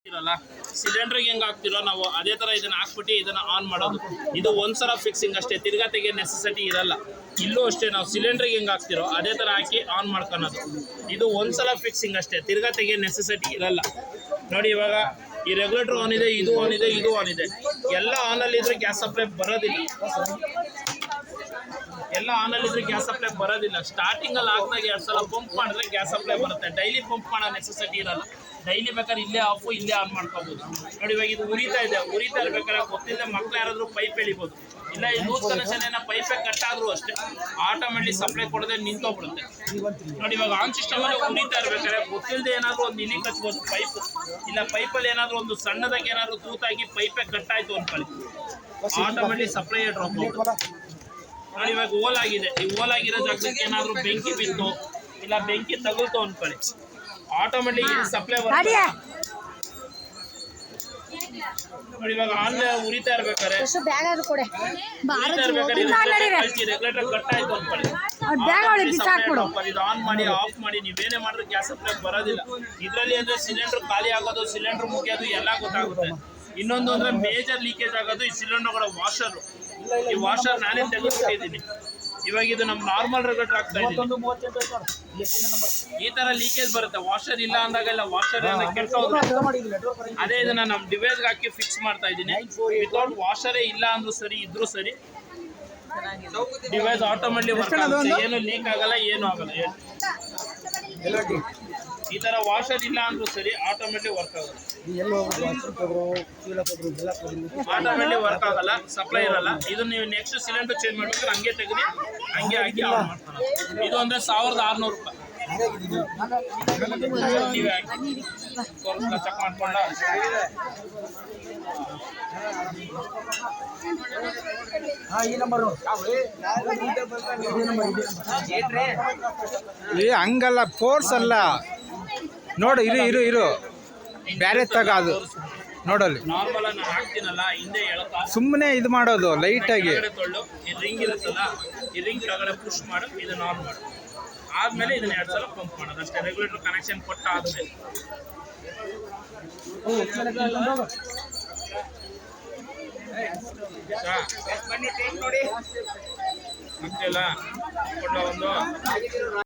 ಇರಲ್ಲ ಸಿಲಿಂಡರ್ಗೆ ಹೆಂಗೆ ಹಾಕ್ತಿರೋ ನಾವು ಅದೇ ಥರ ಇದನ್ನು ಹಾಕ್ಬಿಟ್ಟು ಇದನ್ನು ಆನ್ ಮಾಡೋದು. ಇದು ಒಂದ್ಸಲ ಫಿಕ್ಸಿಂಗ್ ಅಷ್ಟೇ, ತಿರ್ಗಾ ತೆಗಿಯೋ ನೆಸೆಸಿಟಿ ಇರಲ್ಲ. ಇಲ್ಲೂ ಅಷ್ಟೇ ನಾವು ಸಿಲಿಂಡರ್ಗೆ ಹೆಂಗೆ ಹಾಕ್ತಿರೋ ಅದೇ ಥರ ಹಾಕಿ ಆನ್ ಮಾಡ್ಕೊಳೋದು. ಇದು ಒಂದ್ಸಲ ಫಿಕ್ಸಿಂಗ್ ಅಷ್ಟೇ, ತಿರ್ಗಾ ತೆಗಿಯೋ ನೆಸೆಸಿಟಿ ಇರಲ್ಲ. ನೋಡಿ ಇವಾಗ ಈ ರೆಗ್ಯುಲೇಟರ್ ಆನ್ ಇದೆ, ಇದು ಆನ್ ಇದೆ, ಇದು ಆನ್ ಇದೆ. ಎಲ್ಲ ಆನಲ್ಲಿದ್ರೆ ಗ್ಯಾಸ್ ಸಪ್ಲೈ ಬರೋದಿಲ್ಲ. ಎಲ್ಲ ಆನಲ್ಲಿದ್ರೆ ಗ್ಯಾಸ್ ಸಪ್ಲೈ ಬರೋದಿಲ್ಲ. ಸ್ಟಾರ್ಟಿಂಗಲ್ಲಿ ಹಾಕಿದಾಗ 2 ಸಲ ಪಂಪ್ ಮಾಡಿದ್ರೆ ಗ್ಯಾಸ್ ಸಪ್ಲೈ ಬರುತ್ತೆ. ಡೈಲಿ ಪಂಪ್ ಮಾಡೋ ನೆಸೆಸಿಟಿ ಇರಲ್ಲ. ಡೈಲಿ ಬೇಕಾದ್ರೆ ಇಲ್ಲೇ ಆಫು ಇಲ್ಲೇ ಆನ್ ಮಾಡ್ಕೋಬೋದು. ನೋಡಿ ಇವಾಗ ಇದು ಉರಿತಾ ಇದೆ, ಉರಿತಾ ಇರ್ಬೇಕಾದ್ರೆ ಗೊತ್ತಿಲ್ಲದೆ ಮಕ್ಳು ಯಾರಾದರೂ ಪೈಪ್ ಎಳಿಬೋದು. ಇಲ್ಲ ಈ ಲೂಸ್ ಕನೆಕ್ಷನ್ ಏನೋ ಪೈಪೇ ಕಟ್ ಆದರೂ ಅಷ್ಟೇ ಆಟೋಮೆಟಿಕ್ ಸಪ್ಲೈ ಕೊಡದೆ ನಿಂತೋಗ್ಬಿಡುತ್ತೆ. ನೋಡಿ ಇವಾಗ ಆನ್ ಸಿಸ್ಟಮಲ್ಲಿ ಉರಿತಾ ಇರ್ಬೇಕಾದ್ರೆ ಗೊತ್ತಿಲ್ಲದೆ ಏನಾದರೂ ಒಂದು ಇಲಿ ಕಚ್ಬೋದು ಪೈಪ್, ಇಲ್ಲ ಪೈಪಲ್ಲಿ ಏನಾದರೂ ಒಂದು ಸಣ್ಣದಾಗಿ ಏನಾದರೂ ತೂತಾಗಿ ಪೈಪೇ ಕಟ್ ಆಯಿತು ಅಂದ್ಕೊಳ್ಳಿ, ಆಟೋಮೆಟಿಕ್ ಸಪ್ಲೈ ಡ್ರಾಪ್ ಆಗುತ್ತೆ. ನೋಡಿ ಇವಾಗ ಓಲ್ ಆಗಿದೆ, ಈ ಓಲ್ ಆಗಿರೋ ಜಾಗಕ್ಕೆ ಏನಾದರೂ ಬೆಂಕಿ ಬಿತ್ತು ಇಲ್ಲ ಬೆಂಕಿ ತಗುಲ್ತು ಅಂದ್ಕೊಳ್ಳಿ, ಆಟೋಮೆಟಿಕ್ ಸಪ್ಲೈ ಬರುತ್ತೆ. ನೋಡಿ ಇವಾಗ ಆನ್ ಉರಿತಾ ಇರ್ಬೇಕಾದ್ರೆ ರೆಗ್ಯುಲೇಟರ್ ಕಟ್ ಆಯ್ತು ಅಂದ್ಕೊಳ್ಳಿ, ಇದು ಆನ್ ಮಾಡಿ ಆಫ್ ಮಾಡಿ ನೀವೇನೇ ಮಾಡಿದ್ರೆ ಗ್ಯಾಸ್ ಸಪ್ಲೈ ಬರೋದಿಲ್ಲ. ಇದರಲ್ಲಿ ಅಂದ್ರೆ ಸಿಲಿಂಡರ್ ಖಾಲಿ ಆಗೋದು, ಸಿಲಿಂಡರ್ ಮುಗಿಯೋದು ಎಲ್ಲ ಗೊತ್ತಾಗುತ್ತೆ. ಇನ್ನೊಂದು ಅಂದ್ರೆ ಮೇಜರ್ ಲೀಕೇಜ್ ಆಗೋದು ಈ ಸಿಲಿಂಡರ್ಗಳ ವಾಷರ್. ಈ ವಾಷರ್ ನಾನೇ ತೆಗೆದುಬಿಟ್ಟಿದ್ದೀನಿ. ಇವಾಗ ಇದು ನಮ್ಮ ನಾರ್ಮಲ್ ರೆಗ್ಯುಲೇಟರ್ ಆಗ್ತಾ ಇದೆ. ಈ ತರ ಲೀಕೇಜ್ ಬರುತ್ತೆ. ವಾಷರ್ ಇಲ್ಲ ಅಂದಾಗೆಲ್ಲ ವಾಷರ್ ಕೆಟ್ಟೋಗುತ್ತೆ. ಅದೇ ಇದನ್ನ ನಮ್ಮ ಡಿವೈಸ್ಗೆ ಹಾಕಿ ಫಿಕ್ಸ್ ಮಾಡ್ತಾ ಇದ್ದೀನಿ. ವಿತೌಟ್ ವಾಷರೇ ಇಲ್ಲ ಅಂದ್ರೂ ಸರಿ, ಇದ್ರೂ ಸರಿ, ಡಿವೈಸ್ ಆಟೋಮೆಟಿಕ್ ವರ್ಕ್ ಆಗುತ್ತೆ. ಏನು ಲೀಕ್ ಆಗಲ್ಲ, ಏನು ಆಗಲ್ಲ. ಈ ತರ ವಾಷರ್ ಇಲ್ಲ ಅಂದ್ರೂ ಸರಿ ಆಟೋಮೆಟಿಕ್ ವರ್ಕ್ ಆಗುತ್ತೆ. ಆಟೋಮೆಟಿಕ್ ವರ್ಕ್ ಆಗಲ್ಲ, ಸಪ್ಲೈ ಇರಲ್ಲ. ಇದು ನೀವು ನೆಕ್ಸ್ಟ್ ಸಿಲಿಂಡರ್ ಚೇಂಜ್ ಮಾಡ್ಬೇಕಾದ್ರೆ ಹಂಗೆ ತೆಗೆದು ಹಂಗೆ ಹಾಕಿ ಆನ್ ಮಾಡ್ತಾರೆ. ಇದು ಅಂದ್ರೆ 1600 ರೂಪಾಯಿ. ನೀವೇ ಚೆಕ್ ಮಾಡ್ಕೊಂಡ ಹಂಗಲ್ಲ, ಫೋರ್ಸ್ ಅಲ್ಲ ನೋಡು. ಇರು ಬ್ಯಾರೆ ತಗ ಅದು ನೋಡಲ್ಲಿ ನಾರ್ಮಲ್ ನಾನು ಹಾಕ್ತೀನಲ್ಲ, ಹಿಂದೆ ಎಳ್ಕ ಸುಮ್ಮನೆ ಇದು ಮಾಡೋದು ಲೈಟಾಗಿ. ತೊಳ್ಳು ಈ ರಿಂಗ್ ಇರುತ್ತಲ್ಲ, ಈ ರಿಂಗ್ ಕೆಳಗಡೆ ಪುಷ್ ಮಾಡು, ಇದನ್ನ ಆನ್ ಮಾಡು. ಆದ್ಮೇಲೆ ಇದನ್ನ 2 ಸಲ ಪಂಪ್ ಮಾಡೋದು ಅಷ್ಟೇ. ರೆಗ್ಯುಲೇಟರ್ ಕನೆಕ್ಷನ್ ಕೊಟ್ಟ ಆದ್ಮೇಲೆ ನೋಡಿ ಅಂತೆಲ್ಲ ಒಂದು